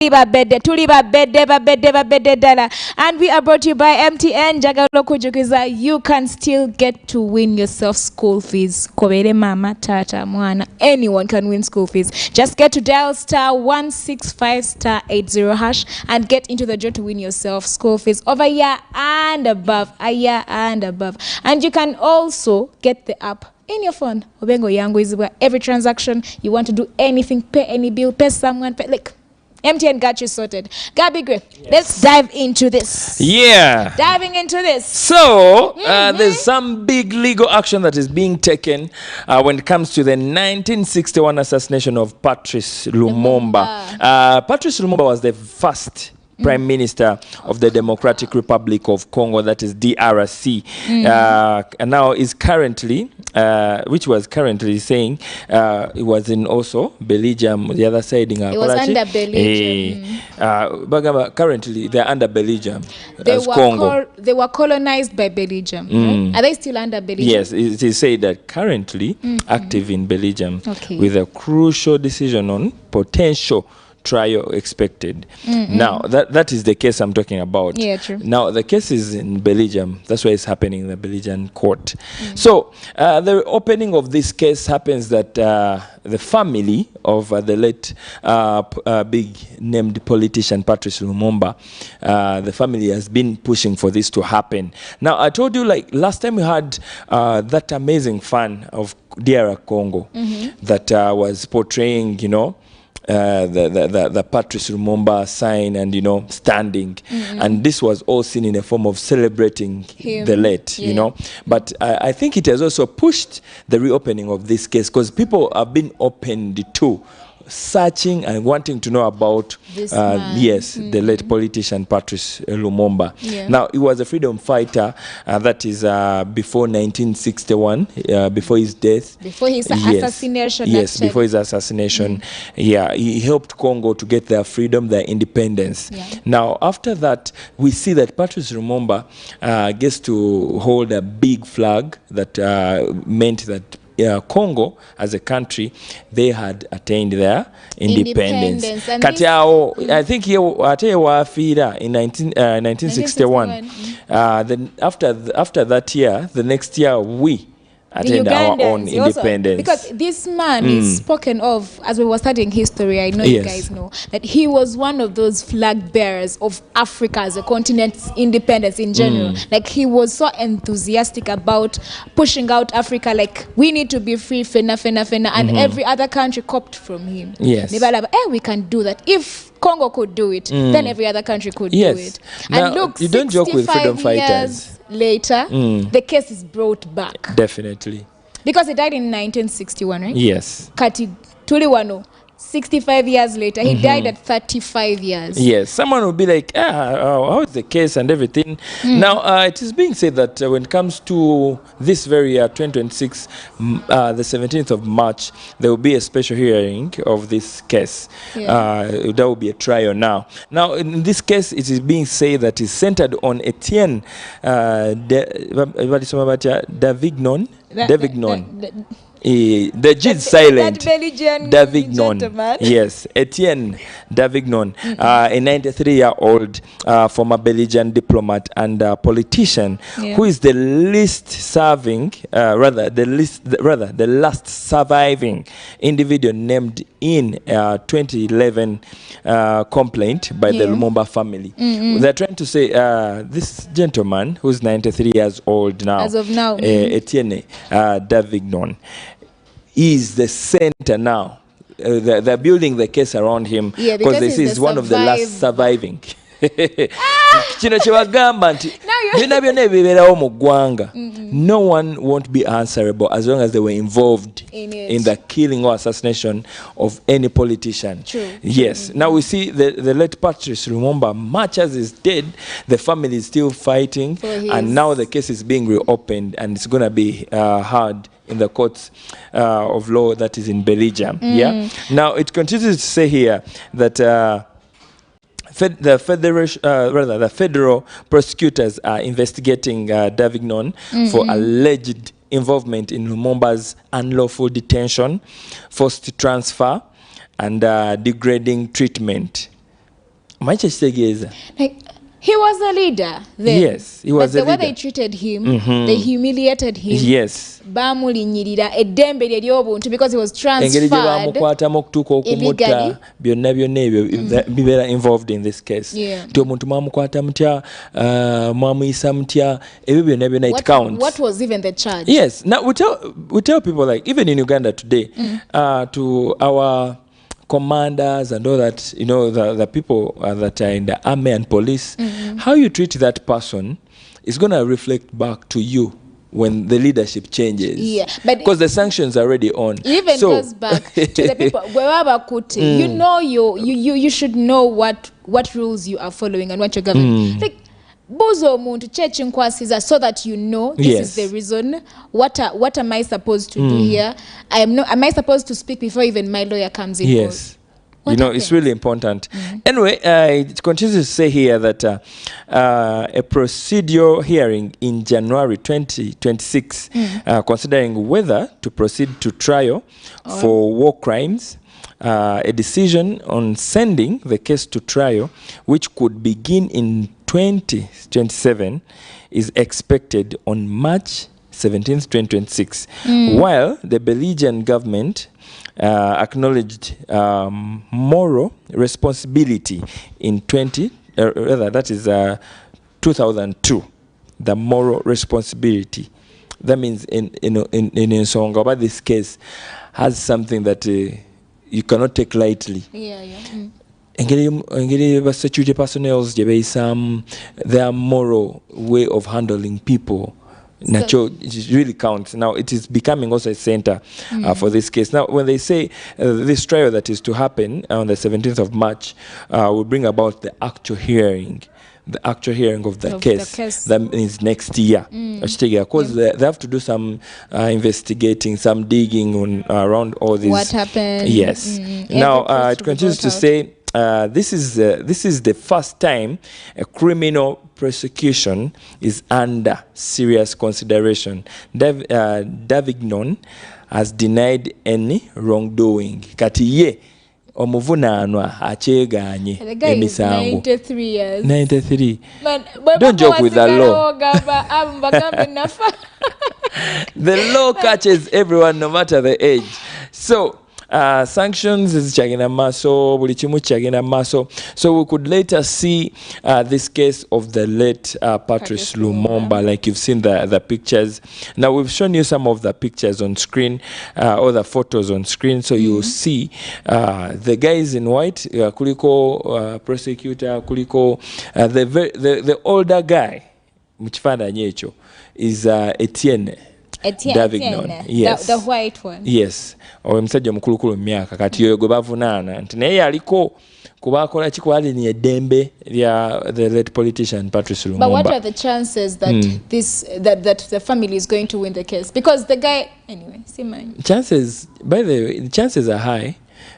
And we are brought to you by MTN. You can still get to win yourself school fees. Mama, tata, mwana. Anyone can win school fees. Just get to dial *165*80# and get into the draw to win yourself school fees of a year and above. And you can also get the app in your phone. Obengo Yango is where every transaction you want to do anything, pay any bill, pay someone, pay, like MTN got you sorted. Gaby, great. Yes. Let's dive into this. Yeah. Diving into this. So, there's some big legal action that is being taken when it comes to the 1961 assassination of Patrice Lumumba. Patrice Lumumba was the first Prime Minister of the Democratic Republic of Congo, that is DRC, and now is currently, which was currently saying, it was in also Belgium, the other side in it was under Belgium. Currently, they're under Belgium. They were colonized by Belgium. Right? Are they still under Belgium? Yes, it is said that currently active in Belgium, with a crucial decision on potential trial expected. Now that is the case I'm talking about. Yeah, true. Now the case is in Belgium. That's why it's happening in the Belgian court. So the opening of this case happens that the family of the late big named politician Patrice Lumumba, the family has been pushing for this to happen. Now I told you, like last time we had that amazing fan of DR Congo that was portraying, you know, the Patrice Lumumba sign and, you know, standing, and this was all seen in a form of celebrating the late, you know. But I think it has also pushed the reopening of this case, because people have been opened to searching and wanting to know about this man. The late politician Patrice Lumumba. Now he was a freedom fighter, that is before 1961, before his death, before his assassination. Before his assassination. He helped Congo to get their freedom, their independence. Now after that, we see that Patrice Lumumba gets to hold a big flag that meant that Congo as a country, they had attained their independence. Kati yao, I think ate wafira in 1961. Then after that year, the next year we attained our own independence. Because this man is spoken of, as we were studying history, I know you guys know, that he was one of those flag bearers of Africa as a continent's independence in general. Like he was so enthusiastic about pushing out Africa, like we need to be free, fena, and every other country copied from him. Yes. They were like, we can do that. If Congo could do it, then every other country could do it. Now, and look, you don't joke with freedom fighters. Later, the case is brought back. Definitely. Because he died in 1961, right? Yes. Kati tuliwano 65 years later, he died at 35 years. Yes, someone will be like, how is the case and everything? Now, it is being said that when it comes to this very year, 2026, the 17th of March, there will be a special hearing of this case. There will be a trial now. Now, in this case, it is being said that it's centered on Etienne Davignon. The G is silent. Davignon. Yes, Etienne Davignon, a 93-year-old former Belgian diplomat and politician who is the least serving, the last surviving individual named in 2011 complaint by the Lumumba family. They're trying to say this gentleman, who's 93 years old now, as of now, Etienne Davignon, is the center now. They're building the case around him because this is one of the last surviving. No one won't be answerable as long as they were involved in the killing or assassination of any politician. Yes. Now we see the late Patrice Lumumba, much as is dead, the family is still fighting, and now the case is being reopened and it's going to be heard in the courts of law that is in Belgium. Now it continues to say here that the federal prosecutors are investigating Davignon for alleged involvement in Lumumba's unlawful detention, forced transfer, and degrading treatment Maiche kitegeeza. Like, he was a leader then. Yes, he was but a the way leader. they treated him, they humiliated him. Yes. Bamulinyirira eddembe lye ly'obuntu because he was Engeri gye transferred bamukwatamu okutuuka okumutta byonna ebyo bibeera involved in this case. Yeah. Nti omuntu mwamukwata mutya, mwamuyisa mutya, ebyo byonna it counts. What was even the charge? Yes. Now we tell people, like, even in Uganda today, to our commanders and all that, you know, the people that are in the army and police, how you treat that person is going to reflect back to you when the leadership changes. Yeah, but because the sanctions are already on. It even goes back to the people. You know, you should know what rules you are following and what you're governing. Like, Bozo muntu church nkwasiza so that you know this is the reason. What am I supposed to do here? Am I supposed to speak before even my lawyer comes in? Yes. You know, it's really important. Anyway, it continues to say here that a procedural hearing in January 2026, considering whether to proceed to trial for war crimes, a decision on sending the case to trial, which could begin in 2027, is expected on March 17th, 2026, while the Belgian government acknowledged moral responsibility in 2002. The moral responsibility. That means in Nsonga about this case has something that you cannot take lightly. Engeri security personnel their moral way of handling people. It really counts. Now, it is becoming also a center for this case. Now, when they say this trial that is to happen on the 17th of March will bring about the actual hearing of the case. That means next year. Because they have to do some investigating, some digging on around all this. What happened? Yes. Now, it continues to say, this is the first time a criminal prosecution is under serious consideration. Davignon has denied any wrongdoing. Kati ye omuvunaanwa akyeganye emisango. 93 years. 93. Don't joke with the law. The law catches everyone no matter the age. So sanctions is chagina maso, buli kimu chagina maso. So we could later see this case of the late Patrice Lumumba, like you've seen the pictures. Now we've shown you some of the pictures on screen, or the photos on screen, so you'll see the guys in white, kuliko prosecutor, kuliko the older guy, mukifaananyi ekyo, is Etienne Davignon. Yes. The white one. Yes. Omusajja mukulukulu myaka kati yoyo gwe bavunaana nti naye yaliko kubakola kikwali ni eddembe lya the late politician Patrice Lumumba. But what are the chances that that the family is going to win the case? Because the guy, anyway, see mine. Chances, by the way, the chances are high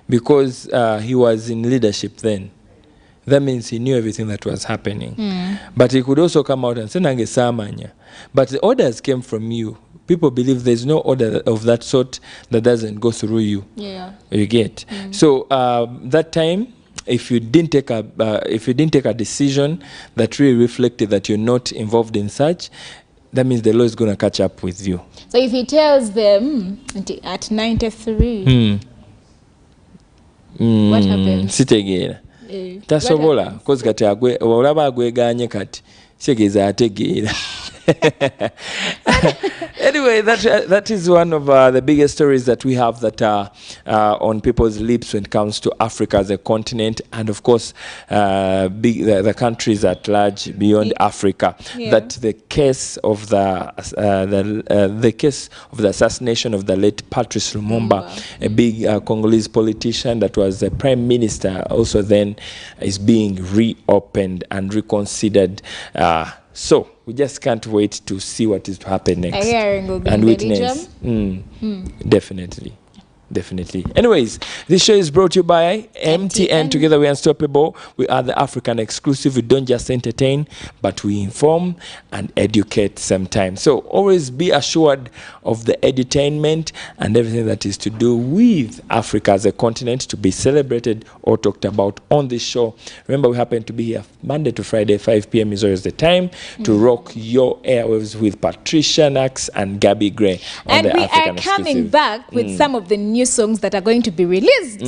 because he was in leadership then. That means he knew everything that was happening. But he could also come out and say nange samanya. But the orders came from you. People believe there's no order of that sort that doesn't go through you. Yeah. You get. So that time, if you didn't take a decision that really reflected that you're not involved in such, that means the law is going to catch up with you. So if he tells them at 93, what happens? Sitegeera. Tasobola because kati olaba agweganye kati kitegeeza ategeera. Anyway, that is one of the biggest stories that we have that are on people's lips when it comes to Africa as a continent, and of course, the countries at large beyond Africa. That the case of the case of the assassination of the late Patrice Lumumba, a big Congolese politician that was a prime minister, also then is being reopened and reconsidered. So we just can't wait to see what is to happen next A hearing will be and in witness. Belgium. Definitely. Definitely. Anyways, this show is brought to you by MTN. Together we're unstoppable. We are the African exclusive. We don't just entertain, but we inform and educate sometimes. So always be assured of the edutainment and everything that is to do with Africa as a continent to be celebrated or talked about on this show. Remember, we happen to be here Monday to Friday, 5 p.m. is always the time to rock your airwaves with Patricia Nax and Gaby Gray on And the we African are coming exclusive. back with some of the new songs that are going to be released.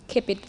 Keep it